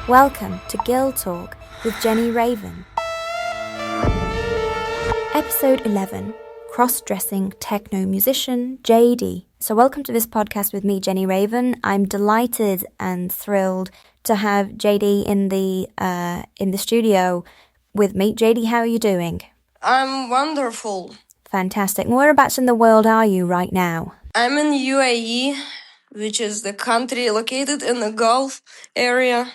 Welcome to Girl Talk with Jenny Raven. Episode 11, Crossdressing Techno musician Jedy. So welcome to this podcast with me, Jenny Raven. I'm delighted and thrilled to have Jedy in the studio with me. Jedy, how are you doing? I'm wonderful. Fantastic. Whereabouts in the world are you right now? I'm in UAE, which is the country located in the Gulf area,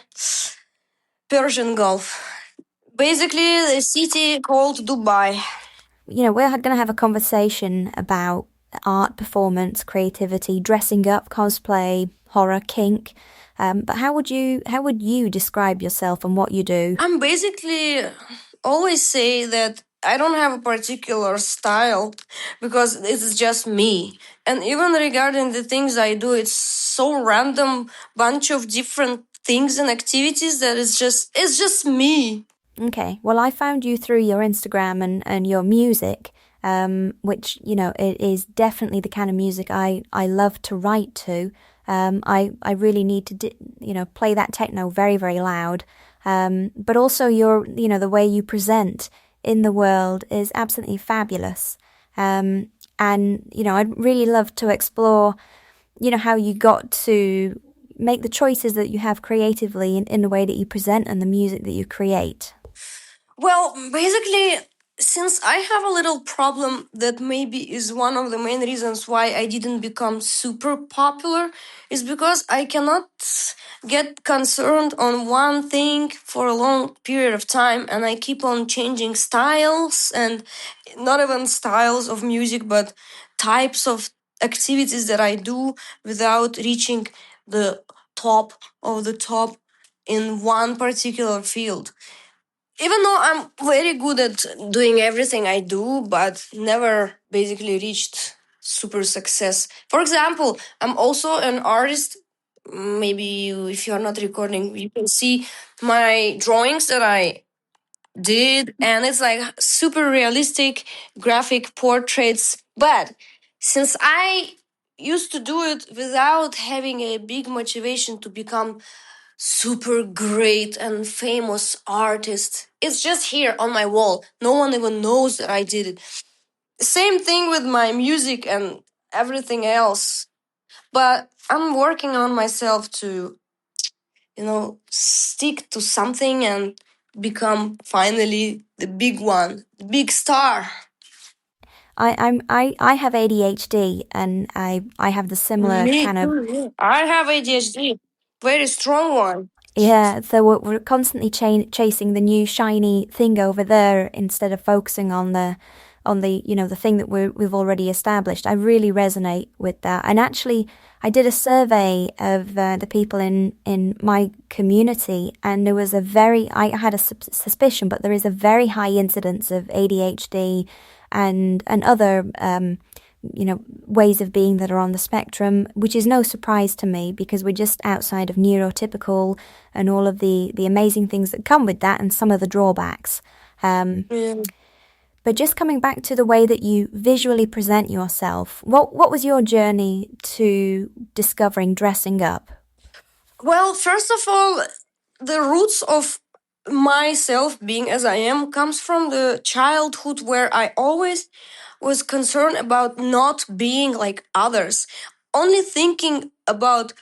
Persian Gulf. Basically, the city called Dubai. You know, we're going to have a conversation about art, performance, creativity, dressing up, cosplay, horror, kink. But how would you describe yourself and what you do? I'm basically always say that I don't have a particular style because it's just me. And even regarding the things I do, it's so random bunch of different things and activities that it's just me. Okay, well, I found you through your Instagram and your music, which, you know, it is definitely the kind of music I love to write to. I really need to, play that techno very, very loud. But also the way you present in the world is absolutely fabulous. And, I'd really love to explore, how you got to make the choices that you have creatively in the way that you present and the music that you create. Well, basically, since I have a little problem that maybe is one of the main reasons why I didn't become super popular, is because I cannot get concerned on one thing for a long period of time, and I keep on changing styles, and not even styles of music, but types of activities that I do without reaching the top of the top in one particular field. Even though I'm very good at doing everything I do, but never basically reached super success. For example, I'm also an artist. Maybe if you're not recording, you can see my drawings that I did, and it's like super realistic graphic portraits. But since I used to do it without having a big motivation to become super great and famous artist. It's just here on my wall. No one even knows that I did it. Same thing with my music and everything else. But I'm working on myself to, stick to something and become finally the big one, the big star. I have ADHD and I have the similar Me kind of. too, yeah. I have ADHD, very strong one. Yeah, so we're constantly chasing the new shiny thing over there instead of focusing on the thing that we've already established. I really resonate with that. And actually, I did a survey of the people in my community, and there was I had a suspicion, but there is a very high incidence of ADHD and other ways of being that are on the spectrum, which is no surprise to me because we're just outside of neurotypical and all of the amazing things that come with that and some of the drawbacks. But just coming back to the way that you visually present yourself, what was your journey to discovering dressing up? Well, first of all, the roots of myself being as I am comes from the childhood where I always was concerned about not being like others, only thinking about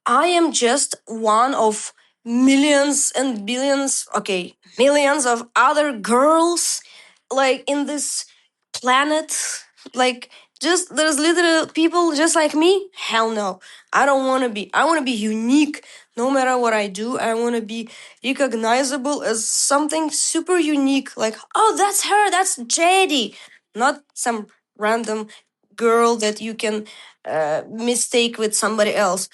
I am just one of millions and billions, okay, millions of other girls like in this planet. Like just there's little people just like me. Hell no. I don't want to be. I want to be unique no matter what I do. I want to be recognizable as something super unique. Like, oh, that's her. That's Jedy. Not some random girl that you can mistake with somebody else.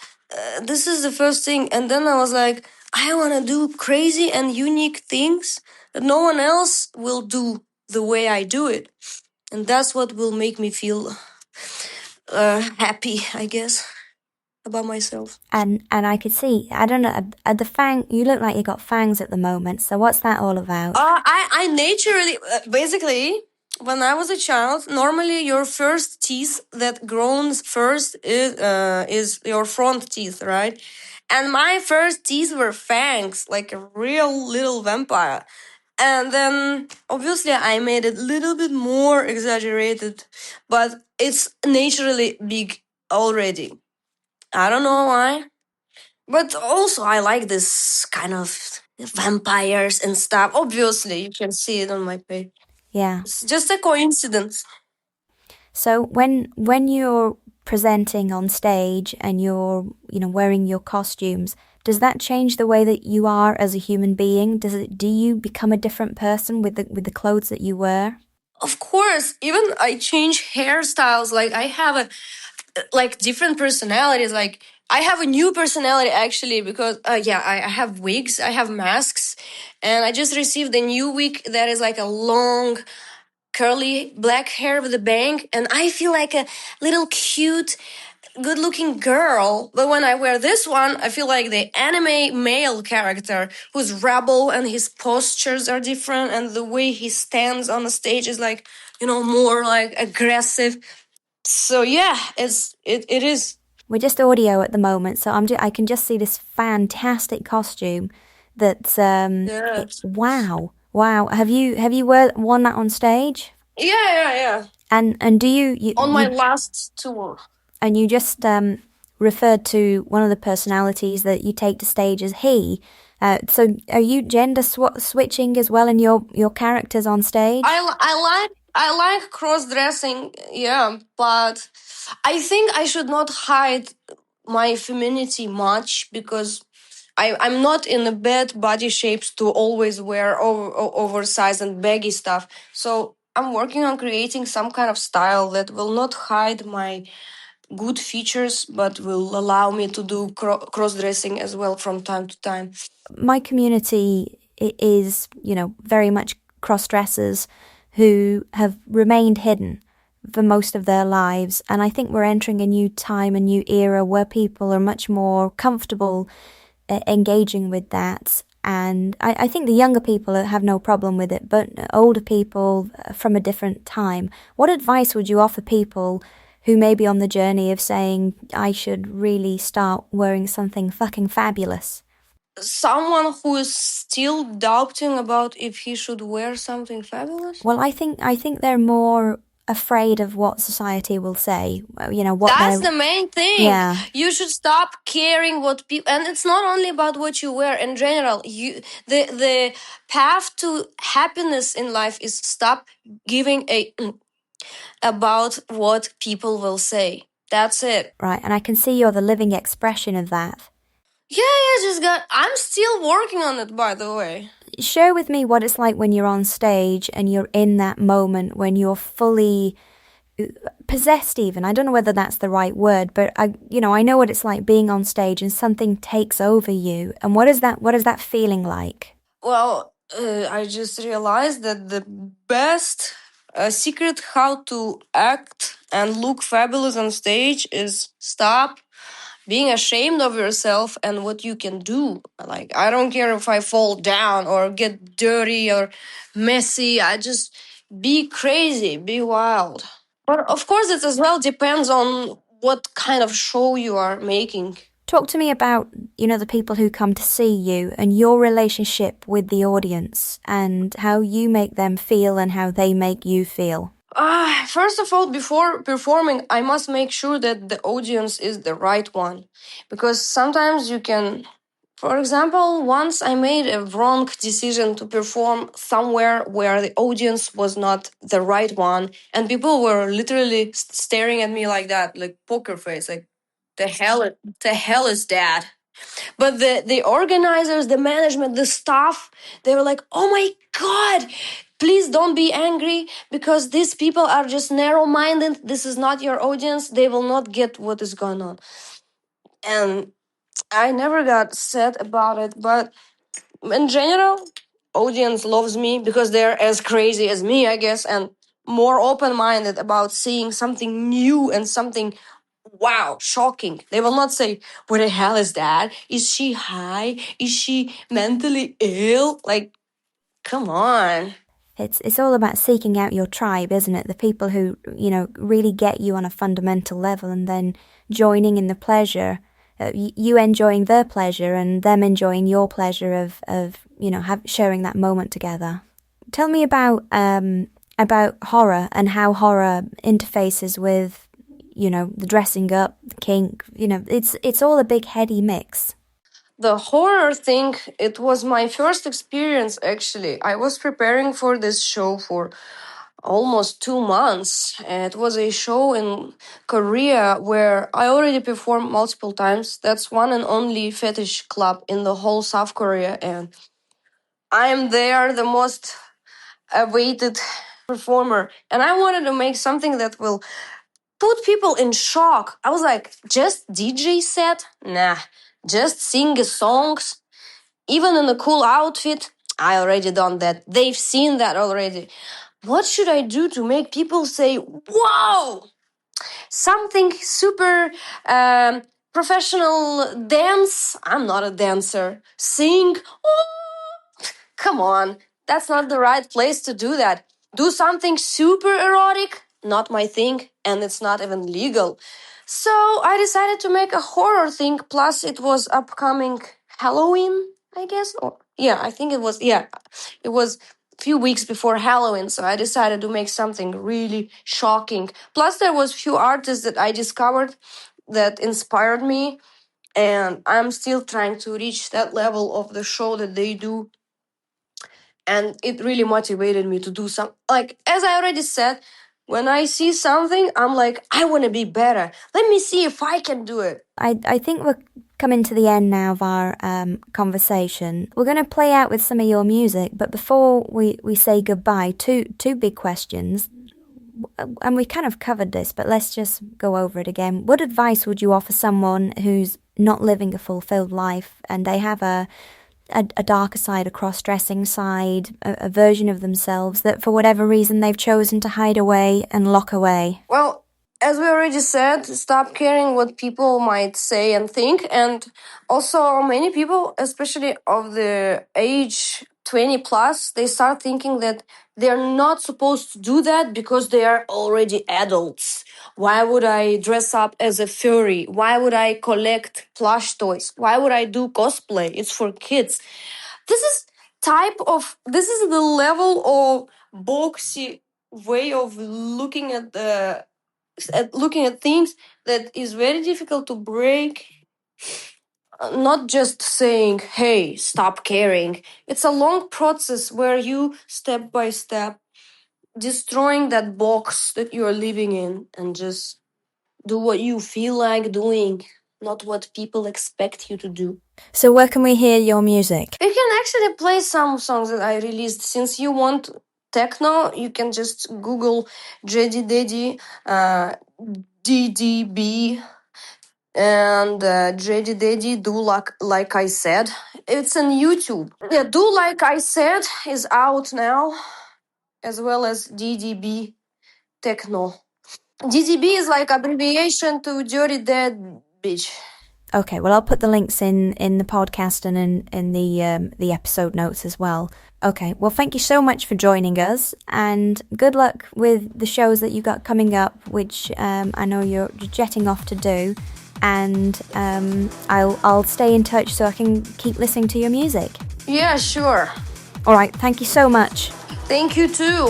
This is the first thing. And then I was like, I want to do crazy and unique things that no one else will do the way I do it. And that's what will make me feel happy, I guess, about myself. And I could see, I don't know, at the fang, you look like you got fangs at the moment. So what's that all about? I naturally, basically, when I was a child, normally your first teeth that grows first is your front teeth, right? And my first teeth were fangs, like a real little vampire. And then obviously I made it a little bit more exaggerated, but it's naturally big already. I don't know why. But also I like this kind of vampires and stuff. Obviously, you can see it on my page. Yeah. It's just a coincidence. So when you're presenting on stage and you're, wearing your costumes, does that change the way that you are as a human being? Do you become a different person with the clothes that you wear? Of course, even I change hairstyles. Like I have a like different personalities. Like I have a new personality actually because I have wigs, I have masks, and I just received a new wig that is like a long curly black hair with a bang, and I feel like a little cute good looking girl. But when I wear this one, I feel like the anime male character who's rebel and his postures are different and the way he stands on the stage is like, more like aggressive. So yeah, it is. We're just audio at the moment, so I can just see this fantastic costume. That's Yeah. wow. Have you worn that on stage? Yeah. And do you On my last tour. and you just referred to one of the personalities that you take to stage as he. So are you gender switching as well in your characters on stage? I like cross dressing, yeah, but I think I should not hide my femininity much because I'm not in a bad body shapes to always wear oversized and baggy stuff. So I'm working on creating some kind of style that will not hide my good features, but will allow me to do cross dressing as well from time to time. My community is, very much cross dressers who have remained hidden for most of their lives. And I think we're entering a new time, a new era where people are much more comfortable engaging with that. And I think the younger people have no problem with it, but older people from a different time. What advice would you offer people who may be on the journey of saying, I should really start wearing something fucking fabulous? Someone who is still doubting about if he should wear something fabulous? Well, I think they're more afraid of what society will say. What That's the main thing. Yeah. You should stop caring what people, and it's not only about what you wear in general. The path to happiness in life is stop giving a about what people will say. That's it. Right, and I can see you're the living expression of that. Yeah, I'm still working on it, by the way. Share with me what it's like when you're on stage and you're in that moment when you're fully possessed even. I don't know whether that's the right word, but I know what it's like being on stage and something takes over you. And what is that feeling like? Well, I just realized that the best secret how to act and look fabulous on stage is stop being ashamed of yourself and what you can do. Like, I don't care if I fall down or get dirty or messy. I just be crazy, be wild. But of course, it as well depends on what kind of show you are making. Talk to me about, the people who come to see you and your relationship with the audience and how you make them feel and how they make you feel. First of all, before performing, I must make sure that the audience is the right one. Because sometimes you can, for example, once I made a wrong decision to perform somewhere where the audience was not the right one, and people were literally staring at me like that, like poker face, like the hell is that? But the organizers, the management, the staff, they were like, oh my God, please don't be angry because these people are just narrow minded. This is not your audience. They will not get what is going on. And I never got sad about it. But in general, audience loves me because they're as crazy as me, I guess, and more open minded about seeing something new and something wow, shocking. They will not say, what the hell is that? Is she high? Is she mentally ill? Like, come on. It's all about seeking out your tribe, isn't it? The people who, really get you on a fundamental level and then joining in the pleasure you enjoying their pleasure and them enjoying your pleasure of sharing that moment together. Tell me about horror and how horror interfaces with, the dressing up, the kink. It's all a big heady mix. The horror thing, it was my first experience actually. I was preparing for this show for almost 2 months. It was a show in Korea where I already performed multiple times. That's one and only fetish club in the whole South Korea, and I am there the most awaited performer. And I wanted to make something that will put people in shock. I was like, just DJ set? Nah. Just sing songs? Even in a cool outfit? I already done that. They've seen that already. What should I do to make people say, whoa? Something super professional dance? I'm not a dancer. Sing? Oh, come on. That's not the right place to do that. Do something super erotic? Not my thing, and it's not even legal. So I decided to make a horror thing, plus it was upcoming Halloween, I guess. Or yeah, I think it was it was a few weeks before Halloween, so I decided to make something really shocking. Plus there was few artists that I discovered that inspired me, and I'm still trying to reach that level of the show that they do. And it really motivated me to do some, like, as I already said, when I see something, I'm like, I want to be better. Let me see if I can do it. I think we're coming to the end now of our conversation. We're going to play out with some of your music, but before we say goodbye, two big questions. And we kind of covered this, but let's just go over it again. What advice would you offer someone who's not living a fulfilled life and they have a darker side, a cross-dressing side, a version of themselves that for whatever reason they've chosen to hide away and lock away? Well, as we already said, stop caring what people might say and think. And also many people, especially of the age 20 plus, they start thinking that they're not supposed to do that because they are already adults. Why would I dress up as a furry? Why would I collect plush toys? Why would I do cosplay? It's for kids. This is the level of boxy way of looking at things that is very difficult to break. Not just saying, hey, stop caring. It's a long process where you, step by step, destroying that box that you're living in and just do what you feel like doing, not what people expect you to do. So where can we hear your music? You can actually play some songs that I released. Since you want techno, you can just Google Jedy Deady, DDB, and Jedy Deady, Do Like I Said. It's on YouTube. Yeah, Do Like I Said is out now, as well as DDB Techno. DDB is like abbreviation to Dirty Dead Bitch. Okay, well, I'll put the links in the podcast and in the episode notes as well. Okay, well, thank you so much for joining us, and good luck with the shows that you got coming up, which I know you're jetting off to do. And I'll stay in touch so I can keep listening to your music. Yeah, sure. All right, thank you so much. Thank you too.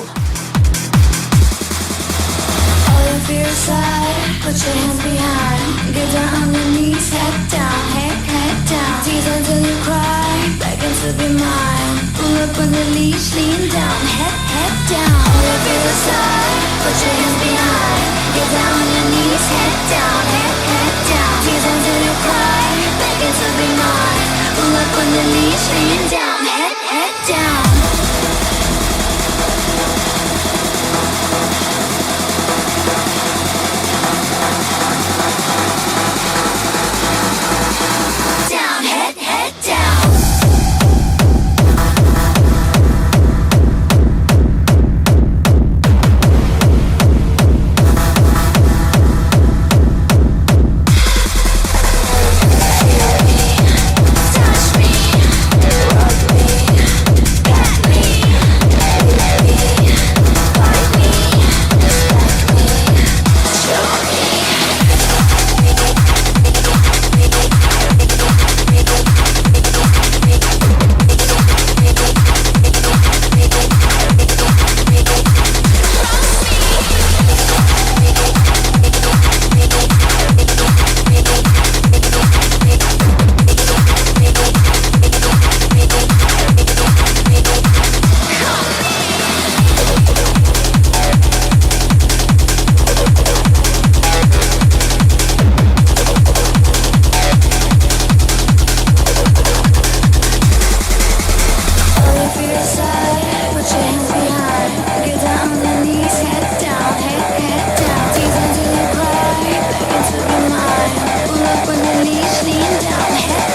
All your fear aside, put your hands behind. Get down on your knees, head down, head down. Tease until you cry, begging to be mine. Pull up on the leash, lean down, head down. All your fear aside, put your hands behind. Get down on your knees, head down, head down. Tease until you cry, begging to be mine. Pull up on the leash, lean down, head down. knees, lean down, head